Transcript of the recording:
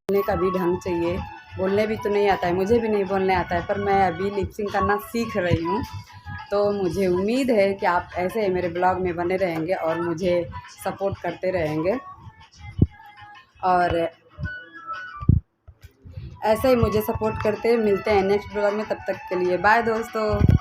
बोलने का भी ढंग चाहिए, बोलने भी तो नहीं आता है, मुझे भी नहीं बोलने आता है, पर मैं अभी लिपसिंग करना सीख रही हूँ। तो मुझे उम्मीद है कि आप ऐसे ही मेरे ब्लॉग में बने रहेंगे और मुझे सपोर्ट करते रहेंगे और ऐसे ही मुझे सपोर्ट करते। मिलते हैं नेक्स्ट ब्लॉग में, तब तक के लिए बाय दोस्तों।